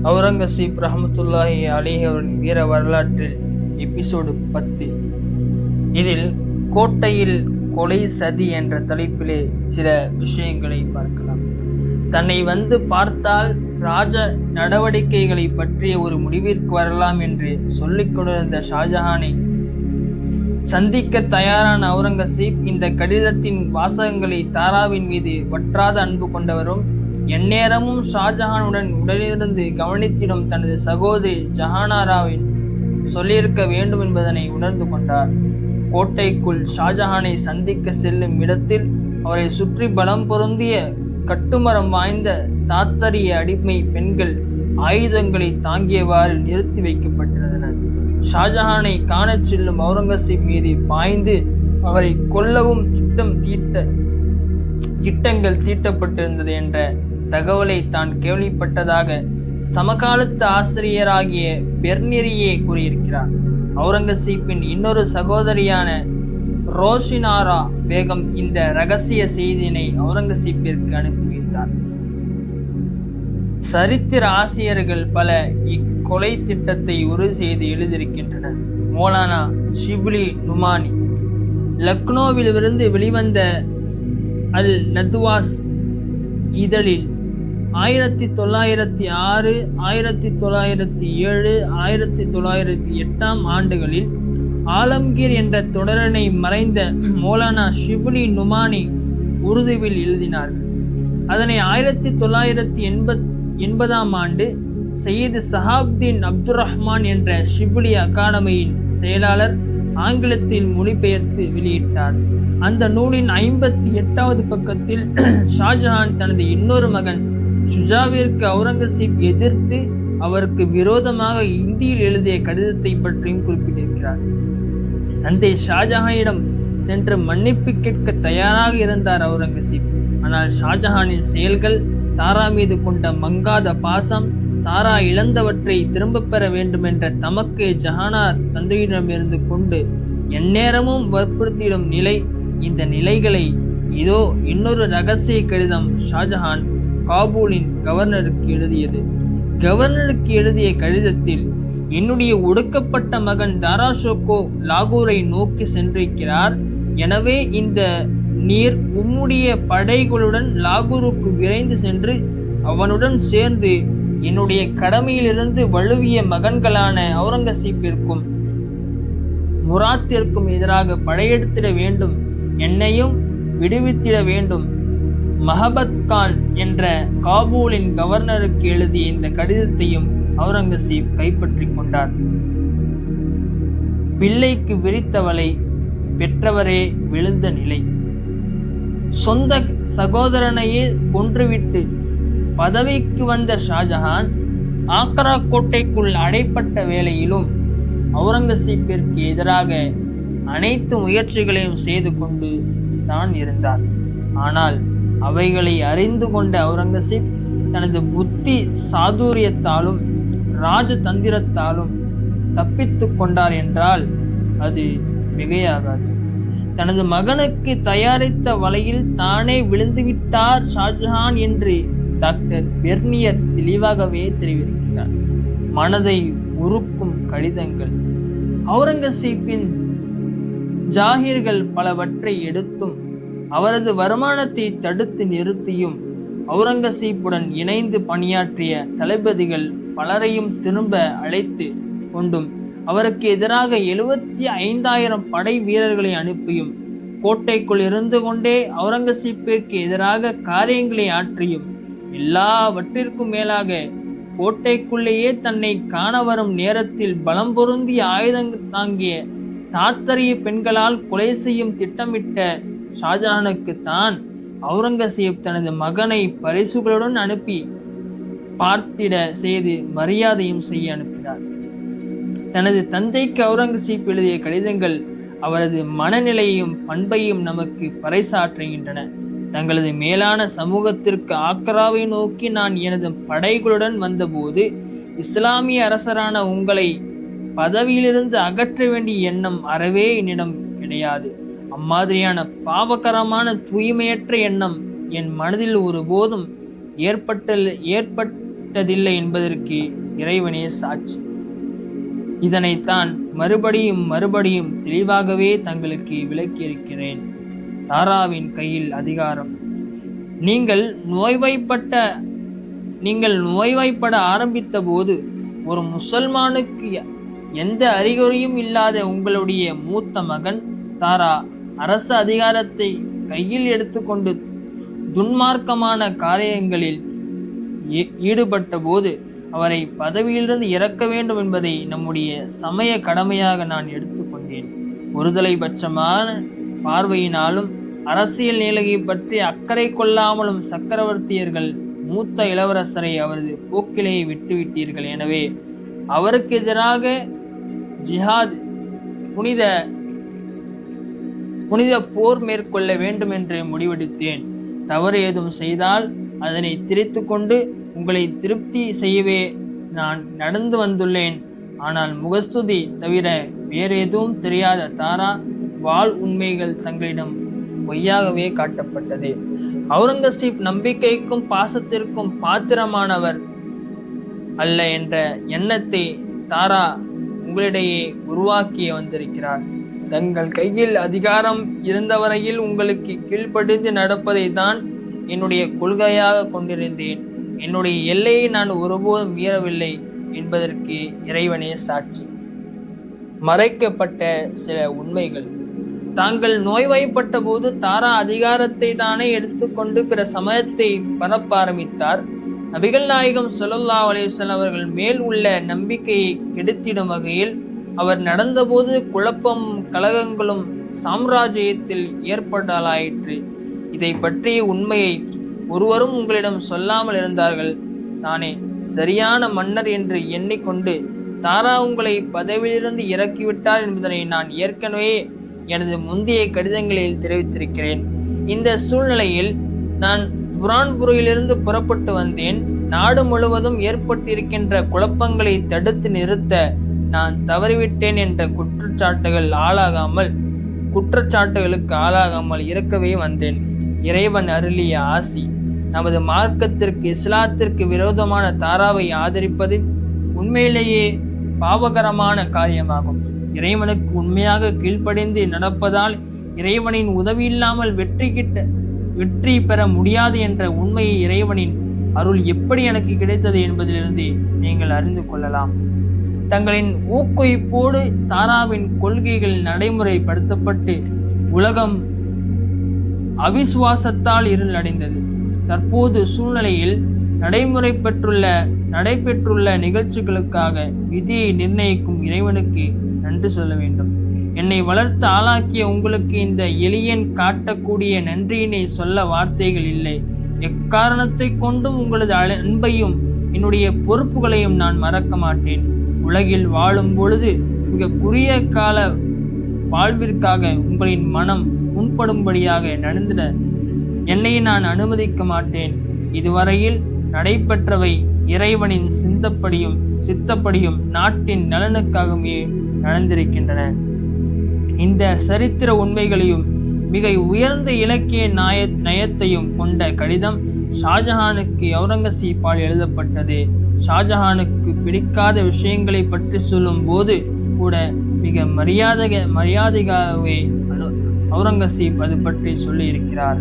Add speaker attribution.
Speaker 1: அவுரங்கசீப் ரஹ்மத்துல்லாஹி அலைஹி அவரின் வீர வரலாற்றில் எபிசோடு 10. இதில் கோட்டையில் கொலை சதி என்ற தலைப்பிலே சில விஷயங்களை பார்க்கலாம். தன்னை வந்து பார்த்தால் ராஜ நடவடிக்கைகளை பற்றிய ஒரு முடிவிற்கு வரலாம் என்று சொல்லிக் கொண்டிருந்த ஷாஜஹானை சந்திக்க தயாரான அவுரங்கசீப் இந்த கடிதத்தின் வாசகங்களை தாராவின் மீது வற்றாத அன்பு கொண்டவரும் எந்நேரமும் ஷாஜஹானுடன் உடனிருந்து கவனித்திடும் தனது சகோதரி ஜஹானாராவின் சொல்லியிருக்க வேண்டும் என்பதனை உணர்ந்து கொண்டார். கோட்டைக்குள் ஷாஜஹானை சந்திக்க செல்லும் இடத்தில் அவரை சுற்றி பலம் பொருந்திய கட்டுமரம் வாய்ந்த தாத்தரிய அடிமை பெண்கள் ஆயுதங்களை தாங்கியவாறு நிறுத்தி வைக்கப்பட்டிருந்தனர். ஷாஜஹானை காணச் செல்லும் அவுரங்கசீப் மீது பாய்ந்து அவரை கொல்லவும் திட்டங்கள் தீட்டப்பட்டிருந்தது என்ற தகவலை தான் கேள்விப்பட்டதாக சமகாலத்து ஆசிரியராகிய பெர்னிரியே கூறியிருக்கிறார். அவுரங்கசீப்பின் இன்னொரு சகோதரியான ரோஷினாரா பேகம் இந்த இரகசிய செய்தியினை அவுரங்கசீப்பிற்கு அனுப்பி வைத்தார். சரித்திர ஆசிரியர்கள் பல இக்கொலை திட்டத்தை உறுதி செய்து எழுதியிருக்கின்றனர். மௌலானா ஷிப்லி நுமானி லக்னோவிலிருந்து வெளிவந்த அல் நத்வாஸ் இதழில் 1906, 1907, 1908 ஆண்டுகளில் ஆலம்கீர் என்ற தொடரனை மறைந்த மௌலானா ஷிப்லி நுமானி உருதுவில் எழுதினார்கள். அதனை 1980 ஆண்டு சையீத் சஹாப்தீன் அப்துர் ரஹ்மான் என்ற ஷிப்லி அகாடமியின் செயலாளர் ஆங்கிலத்தில் மொழிபெயர்த்து வெளியிட்டார். அந்த நூலின் 58வது பக்கத்தில் ஷாஜஹான் தனது இன்னொரு மகன் ஷுஜாவிற்கு அவுரங்கசீப் எதிர்த்து அவருக்கு விரோதமாக இந்தியில் எழுதிய கடிதத்தை பற்றியும் குறிப்பிட்டிருக்கிறார். தந்தை ஷாஜஹானிடம் சென்று மன்னிப்பு கேட்க தயாராக இருந்தார் அவுரங்கசீப். ஆனால் ஷாஜஹானின் செயல்கள், தாரா மீது கொண்ட மங்காத பாசம், தாரா இழந்தவற்றை திரும்ப பெற வேண்டும் என்ற தமக்கு ஜஹானார் தந்தையிடமிருந்து கொண்டு எந்நேரமும் வற்புறுத்திடும் நிலை, இந்த நிலைகளை இதோ இன்னொரு இரகசிய கடிதம் ஷாஜஹான் காபூலின் கவர்னருக்கு எழுதியது. கவர்னருக்கு எழுதிய கடிதத்தில், என்னுடைய ஒடுக்கப்பட்ட மகன் தாராஷோகோ லாகூரை நோக்கி சென்றிருக்கிறார். எனவே இந்த நீர் உம்முடைய படைகளுடன் லாகூருக்கு விரைந்து சென்று அவனுடன் சேர்ந்து என்னுடைய கடமையிலிருந்து வலுவிய மகன்களான அவுரங்கசீப்பிற்கும் முராத்திற்கும் எதிராக படையெடுத்திட வேண்டும், என்னையும் விடுவித்திட வேண்டும். மஹபத் கான் என்ற காபூலின் கவர்னருக்கு எழுதிய இந்த கடிதத்தையும் அவுரங்கசீப் கைப்பற்றி கொண்டார். பிள்ளைக்கு விரித்தவளை பெற்றவரே விழுந்த நிலை. சொந்த சகோதரனையே கொன்றுவிட்டு பதவிக்கு வந்த ஷாஜஹான் ஆக்ரா கோட்டைக்குள் அடைப்பட்ட வேளையிலும் அவுரங்கசீப்பிற்கு எதிராக அனைத்து முயற்சிகளையும் செய்து கொண்டு தான் இருந்தார். ஆனால் அவைகளை அறிந்து கொண்ட அவுரங்கசீப் தனது புத்தி சாதுரியத்தாலும் ராஜதந்திரத்தாலும் தப்பித்து கொண்டார் என்றால் அது மிகையாகாது. தனது மகனுக்கு தயாரித்த வலையில் தானே விழுந்துவிட்டார் ஷாஜஹான் என்று டாக்டர் பெர்னியர் தெளிவாகவே தெரிவிக்கிறார். மனதை உருக்கும் கடிதங்கள். அவுரங்கசீப்பின் ஜாகிர்கள் பலவற்றை எடுத்தும் அவரது வருமானத்தை தடுத்து நிறுத்தியும் அவுரங்கசீப்புடன் இணைந்து பணியாற்றிய தளபதிகள் பலரையும் திரும்ப அழைத்து கொண்டும் அவருக்கு எதிராக 75,000 படை வீரர்களை அனுப்பியும் கோட்டைக்குள் இருந்து கொண்டே அவுரங்கசீப்பிற்கு எதிராக காரியங்களை ஆற்றியும் எல்லாவற்றிற்கும் மேலாக கோட்டைக்குள்ளேயே தன்னை காண வரும் நேரத்தில் பலம் பொருந்திய ஆயுதங்கள் தாங்கிய தாத்தரிய பெண்களால் கொலை செய்யும் திட்டமிட்ட ஷாஜஹானுக்கு தான் அவுரங்கசீப் தனது மகனை பரிசுகளுடன் அனுப்பி பார்த்திட செய்து மரியாதையும் செய்ய அனுப்பினார். தனது தந்தைக்கு அவுரங்கசீப் எழுதிய கடிதங்கள் அவரது மனநிலையையும் பண்பையும் நமக்கு பறைசாற்றுகின்றன. தங்களது மேலான சமூகத்திற்கு ஆக்ராவை நோக்கி நான் எனது படைகளுடன் வந்தபோது இஸ்லாமிய அரசரான உங்களை பதவியிலிருந்து அகற்ற வேண்டிய எண்ணம் அறவே என்னிடம் கிடையாது. அம்மாதிரியான பாவகரமான தூய்மையற்ற எண்ணம் என் மனதில் ஒருபோதும் விட்டதில்லை என்பதற்கு இறைவனே சாட்சி. இதனைத்தான் மறுபடியும் மறுபடியும் தெளிவாகவே தங்களுக்கு விளக்கியிருக்கிறேன். தாராவின் கையில் அதிகாரம். நீங்கள் நோய்வாய்ப்பட ஆரம்பித்த போது ஒரு முசல்மானுக்கு எந்த அறிகுறியும் இல்லாத உங்களுடைய மூத்த மகன் தாரா அரச அதிகாரத்தை கையில் எடுத்துக்கொண்டு துன்மார்க்கமான காரியங்களில் ஈடுபட்ட போது அவரை பதவியிலிருந்து இறக்க வேண்டும் என்பதை நம்முடைய சமய கடமையாக நான் எடுத்துக்கொண்டேன். ஒருதலைபட்சமான பார்வையினாலும் அரசியல் நிலையை பற்றி அக்கறை கொள்ளாமலும் சக்கரவர்த்தியர்கள் மூத்த இளவரசரை அவரது போக்கிலேயே விட்டுவிட்டீர்கள். எனவே அவருக்கு எதிராக ஜிஹாத் புனித போர் மேற்கொள்ள வேண்டும் என்று முடிவெடுத்தேன். தவறு ஏதும் செய்தால் அதனை திரித்து கொண்டு உங்களை திருப்தி செய்யவே நான் நடந்து வந்துள்ளேன். ஆனால் முகஸ்துதி தவிர வேறு எதுவும் தெரியாத தாரா உண்மைகள் தங்களிடம் பொய்யாகவே காட்டப்பட்டது. அவுரங்கசீப் நம்பிக்கைக்கும் பாசத்திற்கும் பாத்திரமானவர் அல்ல என்ற எண்ணத்தை தாரா உங்களிடையே உருவாக்கி வந்திருக்கிறார். தங்கள் கையில் அதிகாரம் இருந்தவரையில் உங்களுக்கு கீழ்ப்படிந்து நடப்பதை தான் என்னுடைய கொள்கையாக கொண்டிருந்தேன். என்னுடைய எல்லையை நான் ஒருபோதும் மீறவில்லை என்பதற்கு இறைவனே சாட்சி. மறைக்கப்பட்ட சில உண்மைகள். தாங்கள் நோய்வாய்ப்பட்ட போது தாரா அதிகாரத்தை தானே எடுத்துக்கொண்டு பிற சமயத்தை பரப்ப ஆரம்பித்தார். நபிகள் நாயகம் ஸல்லல்லாஹு அலைஹி வஸல்லம் அவர்கள் மேல் உள்ள நம்பிக்கையை கெடுத்திடும் வகையில் அவர் நடந்தபோது குழப்பமும் கலகங்களும் சாம்ராஜ்யத்தில் ஏற்படலாயிற்று. இதை பற்றிய உண்மையை ஒருவரும் உங்களிடம் சொல்லாமல் இருந்தார்கள். நானே சரியான மன்னர் என்று எண்ணிக்கொண்டு தாரா உங்களை பதவியிலிருந்து இறக்கிவிட்டார் என்பதனை நான் ஏற்கனவே எனது முந்தைய கடிதங்களில் தெரிவித்திருக்கிறேன். இந்த சூழ்நிலையில் நான் புரான்புரியிலிருந்து புறப்பட்டு வந்தேன். நாடு முழுவதும் ஏற்பட்டிருக்கின்ற குழப்பங்களை தடுத்து நிறுத்த நான் தவறிவிட்டேன் என்ற குற்றச்சாட்டுகளுக்கு ஆளாகாமல் இருக்கவே வந்தேன். இறைவன் அருளிய ஆசி. நமது மார்க்கத்திற்கு இஸ்லாத்திற்கு விரோதமான தாராவை ஆதரிப்பது உண்மையிலேயே பாவகரமான காரியமாகும். இறைவனுக்கு உண்மையாக கீழ்ப்படிந்து நடப்பதால் இறைவனின் உதவி இல்லாமல் வெற்றி பெற முடியாது என்ற உண்மையை இறைவனின் அருள் எப்படி எனக்கு கிடைத்தது என்பதிலிருந்து நீங்கள் அறிந்து கொள்ளலாம். தங்களின் ஊக்குவிப்போடு தாராவின் கொள்கைகள் நடைமுறைப்படுத்தப்பட்டு உலகம் அவிசுவாசத்தால் இருள் அடைந்தது. தற்போது சூழ்நிலையில் நடைபெற்றுள்ள நிகழ்ச்சிகளுக்காக விதியை நிர்ணயிக்கும் இறைவனுக்கு நன்றி சொல்ல வேண்டும். என்னை வளர்த்து ஆளாக்கிய உங்களுக்கு இந்த எளியன் காட்டக்கூடிய நன்றியினை சொல்ல வார்த்தைகள் இல்லை. எக்காரணத்தை கொண்டும் உங்களது அன்பையும் என்னுடைய பொறுப்புகளையும் நான் மறக்க மாட்டேன். உலகில் வாழும் பொழுது மிக குறுகிய கால வாழ்விற்காக உங்களின் மனம் முன்படும்படியாக நடந்திட என்னை நான் அனுமதிக்க மாட்டேன். இதுவரையில் நடைபெற்றவை இறைவனின் சித்தப்படியும் நாட்டின் நலனுக்காகவே நடந்திருக்கின்றன. இந்த சரித்திர உண்மைகளையும் மிக உயர்ந்த இலக்கிய நயத்தையும் கொண்ட கடிதம் ஷாஜஹானுக்கு அவுரங்கசீப்பால் எழுதப்பட்டது. ஷாஜஹானுக்கு பிடிக்காத விஷயங்களை பற்றி சொல்லும் போது கூட மிக மரியாதையாகவே அவுரங்கசீப் அது பற்றி சொல்லி இருக்கிறார்.